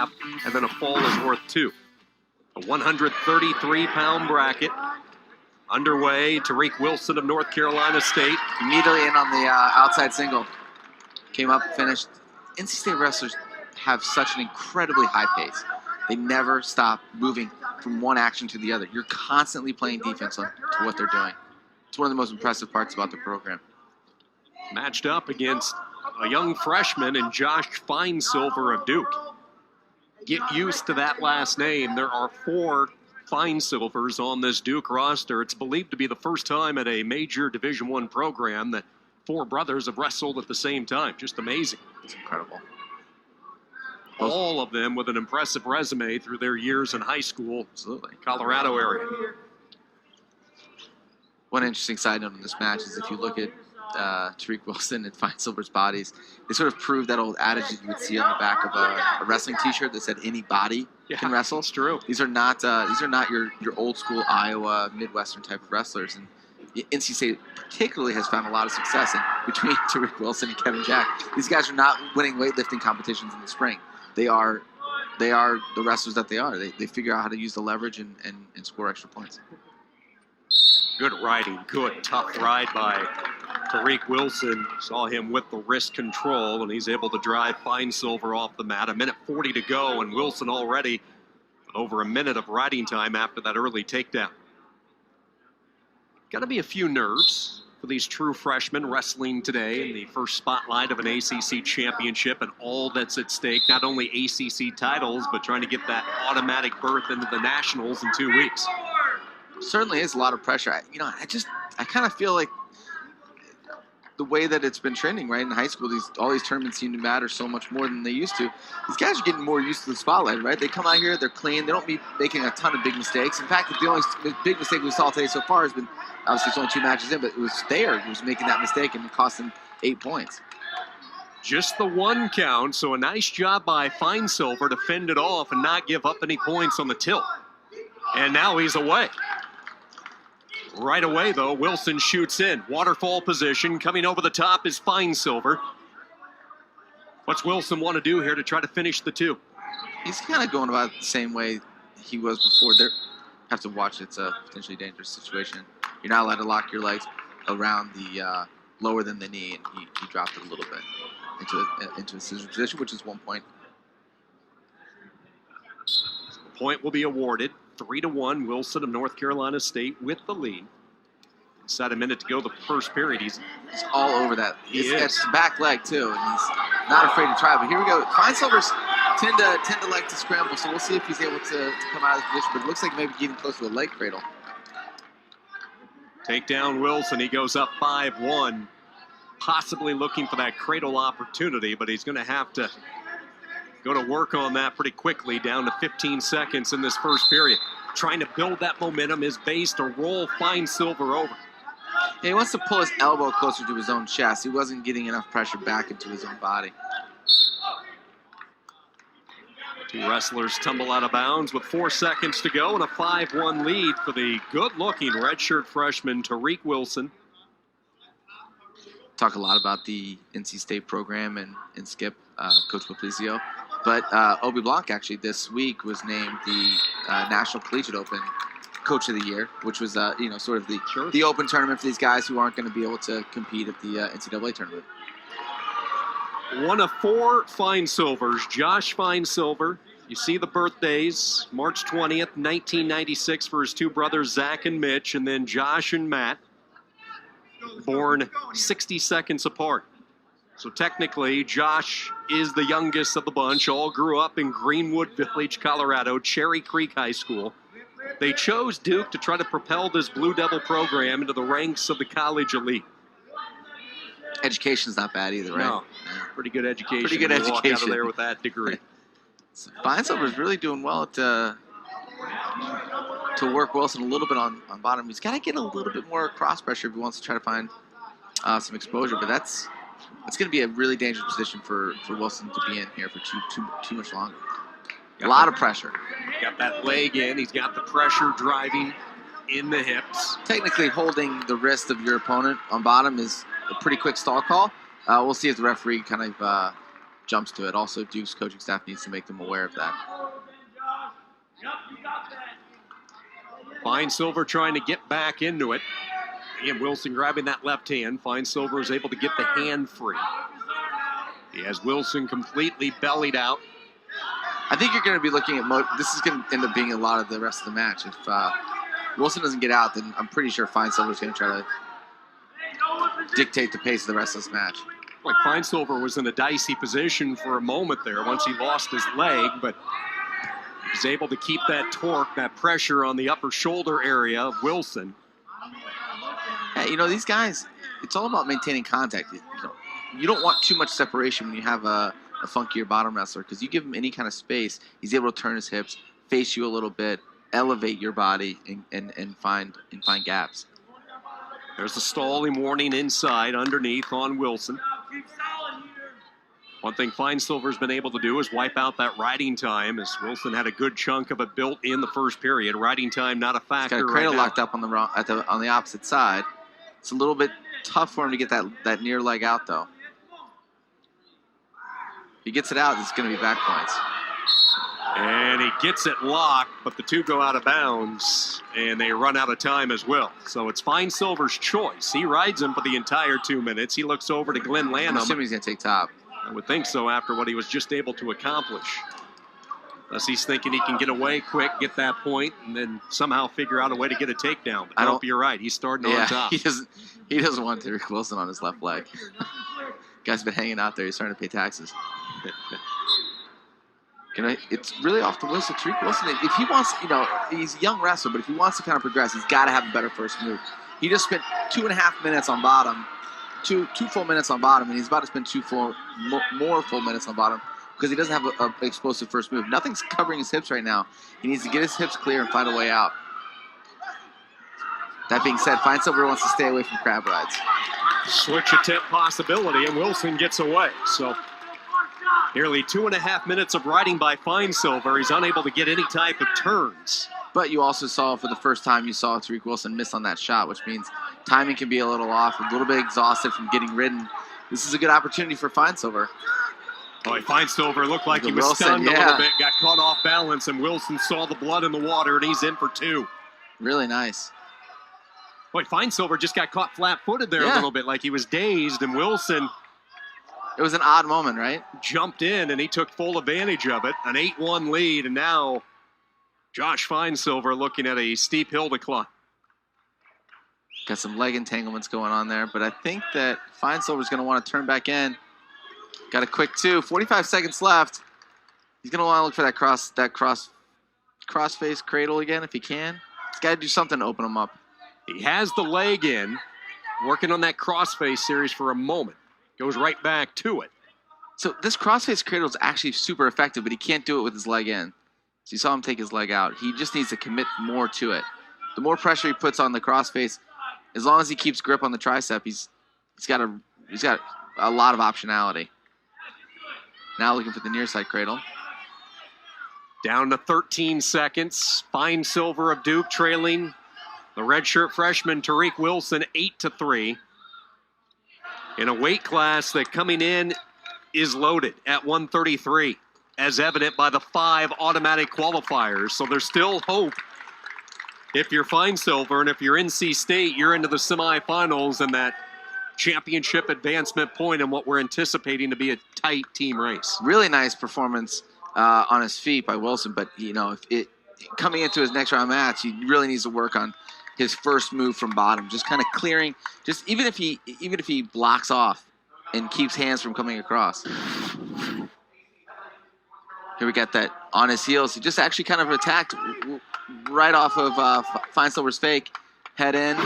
1.5, and then a fall is worth 2. A 133-pound bracket underway. Tariq Wilson of North Carolina State. Immediately in on the outside single. Came up, finished. NC State wrestlers have such an incredibly high pace. They never stop moving from one action to the other. You're constantly playing defense to what they're doing. It's one of the most impressive parts about the program. Matched up against a young freshman in Josh Finesilver of Duke. Get used to that last name. There are 4 Finesilvers on this Duke roster. It's believed to be the first time at a major Division I program that 4 brothers have wrestled at the same time. Just amazing. It's incredible. All of them with an impressive resume through their years in high school. Absolutely. Colorado area. One interesting side note in this match is if you look at Tariq Wilson and Finesilver's bodies, they sort of prove that old adage that you would see on the back of a wrestling T-shirt that said "any body can wrestle." It's true. These are not your old school Iowa Midwestern type of wrestlers, and NC State particularly has found a lot of success in between Tariq Wilson and Kevin Jack. These guys are not winning weightlifting competitions in the spring. They are the wrestlers that they are. They figure out how to use the leverage and score extra points. Good riding, good tough ride by Tariq Wilson. Saw him with the wrist control, and he's able to drive Finesilver off the mat. 1:40 to go, and Wilson already over a minute of riding time after that early takedown. Got to be a few nerves for these true freshmen wrestling today in the first spotlight of an ACC championship and all that's at stake. Not only ACC titles, but trying to get that automatic berth into the Nationals in 2 weeks. Certainly is a lot of pressure. I kind of feel like the way that it's been trending, right, in high school, all these tournaments seem to matter so much more than they used to. These guys are getting more used to the spotlight, right? They come out here, they're clean, they don't be making a ton of big mistakes. In fact, the only big mistake we saw today so far has been, obviously it's only 2 matches in, but it was Thayer who was making that mistake, and it cost him 8 points. Just the 1 count, so a nice job by Finesilver to fend it off and not give up any points on the tilt. And now he's away. Right away, though, Wilson shoots in. Waterfall position. Coming over the top is Finesilver. What's Wilson want to do here to try to finish the 2? He's kind of going about it the same way he was before. They have to watch. It's a potentially dangerous situation. You're not allowed to lock your legs around the lower than the knee, and he dropped it a little bit into a scissor position, which is 1 point. The point will be awarded. 3-1, Wilson of North Carolina State with the lead. Inside a minute to go the first period. He's all over that. He's got the back leg too, and he's not afraid to try. But here we go. Finesilvers tend to like to scramble, so we'll see if he's able to come out of the position. But it looks like maybe getting close to a leg cradle. Take down Wilson. He goes up 5-1, possibly looking for that cradle opportunity, but he's going to have to go to work on that pretty quickly, down to 15 seconds in this first period. Trying to build that momentum, his base to roll Finesilver over. Yeah, he wants to pull his elbow closer to his own chest. He wasn't getting enough pressure back into his own body. 2 wrestlers tumble out of bounds with 4 seconds to go and a 5-1 lead for the good-looking redshirt freshman Tariq Wilson. Talk a lot about the NC State program and Skip, Coach Poplizio. But Obi Blanc actually this week was named the National Collegiate Open Coach of the Year, which was sort of the open tournament for these guys who aren't going to be able to compete at the NCAA tournament. One of 4 Finesilvers, Josh Finesilver. You see the birthdays, March 20th, 1996 for his 2 brothers, Zach and Mitch, and then Josh and Matt, born 60 seconds apart. So technically, Josh is the youngest of the bunch. All grew up in Greenwood Village, Colorado, Cherry Creek High School. They chose Duke to try to propel this Blue Devil program into the ranks of the college elite. Education's not bad either, right? No, pretty good education. Pretty good education. Walk out of there with that degree. So Finesilver's really doing well to work Wilson a little bit on bottom. He's got to get a little bit more cross pressure if he wants to try to find some exposure, but that's going to be a really dangerous position for Wilson to be in here for too much longer. A lot of pressure. Got that leg in. He's got the pressure driving in the hips. Technically, holding the wrist of your opponent on bottom is a pretty quick stall call. We'll see if the referee kind of jumps to it. Also, Duke's coaching staff needs to make them aware of that. Finesilver trying to get back into it. And Wilson grabbing that left hand. Finesilver is able to get the hand free. He has Wilson completely bellied out. I think you're going to be looking at this is going to end up being a lot of the rest of the match. If Wilson doesn't get out, then I'm pretty sure Finesilver is going to try to dictate the pace of the rest of this match. Like Finesilver was in a dicey position for a moment there once he lost his leg, but he was able to keep that torque, that pressure on the upper shoulder area of Wilson. Yeah, you know, these guys, it's all about maintaining contact. You don't want too much separation when you have a funkier bottom wrestler, because you give him any kind of space, he's able to turn his hips, face you a little bit, elevate your body, and find gaps. There's the stalling warning inside, underneath on Wilson. One thing Finesilver's been able to do is wipe out that riding time, as Wilson had a good chunk of it built in the first period. Riding time not a factor. He's got a cradle locked up on the opposite side. It's a little bit tough for him to get that near leg out, though. If he gets it out, it's going to be back points. And he gets it locked, but the two go out of bounds, and they run out of time as well. So it's Finesilver's choice. He rides him for the entire 2 minutes. He looks over to Glenn Lanham. I'm assuming he's going to take top. I would think so after what he was just able to accomplish. Unless he's thinking he can get away quick, get that point, and then somehow figure out a way to get a takedown. But I hope you're right. He's starting on top. He doesn't want Tariq Wilson on his left leg. Guy's been hanging out there. He's starting to pay taxes. It's really off the list of Tariq Wilson. If he wants, he's a young wrestler, but if he wants to kind of progress, he's got to have a better first move. He just spent 2.5 minutes on bottom, two full minutes on bottom, and he's about to spend more full minutes on bottom because he doesn't have an explosive first move. Nothing's covering his hips right now. He needs to get his hips clear and find a way out. That being said, Finesilver wants to stay away from crab rides. Switch attempt possibility, and Wilson gets away. So nearly 2.5 minutes of riding by Finesilver. He's unable to get any type of turns. But you also saw, for the first time, you saw Tariq Wilson miss on that shot, which means timing can be a little off, a little bit exhausted from getting ridden. This is a good opportunity for Finesilver. Boy, Finesilver looked like he was stunned a little bit, got caught off balance, and Wilson saw the blood in the water, and he's in for two. Really nice. Boy, Finesilver just got caught flat-footed there a little bit, like he was dazed, and Wilson... It was an odd moment, right? Jumped in, and he took full advantage of it. An 8-1 lead, and now Josh Finesilver looking at a steep hill to climb. Got some leg entanglements going on there, but I think that Finesilver's going to want to turn back in. Got a quick two. 45 seconds left. He's going to want to look for that cross-face cradle again if he can. He's got to do something to open him up. He has the leg in, working on that cross-face series for a moment. Goes right back to it. So this crossface cradle is actually super effective, but he can't do it with his leg in. So you saw him take his leg out. He just needs to commit more to it. The more pressure he puts on the crossface, as long as he keeps grip on the tricep, he's got a lot of optionality. Now looking for the near side cradle. Down to 13 seconds. Finesilver of Duke trailing the redshirt freshman Tariq Wilson 8-3. In a weight class that coming in is loaded at 133, as evident by the 5 automatic qualifiers. So there's still hope. If you're Finesilver and if you're NC State, you're into the semifinals and that championship advancement point in what we're anticipating to be a tight team race. Really nice performance on his feet by Wilson, but coming into his next round match, he really needs to work on his first move from bottom, just kind of clearing, just even if he blocks off and keeps hands from coming across. Here we got that on his heels. He just actually kind of attacked right off of Finesilver's fake. Head in,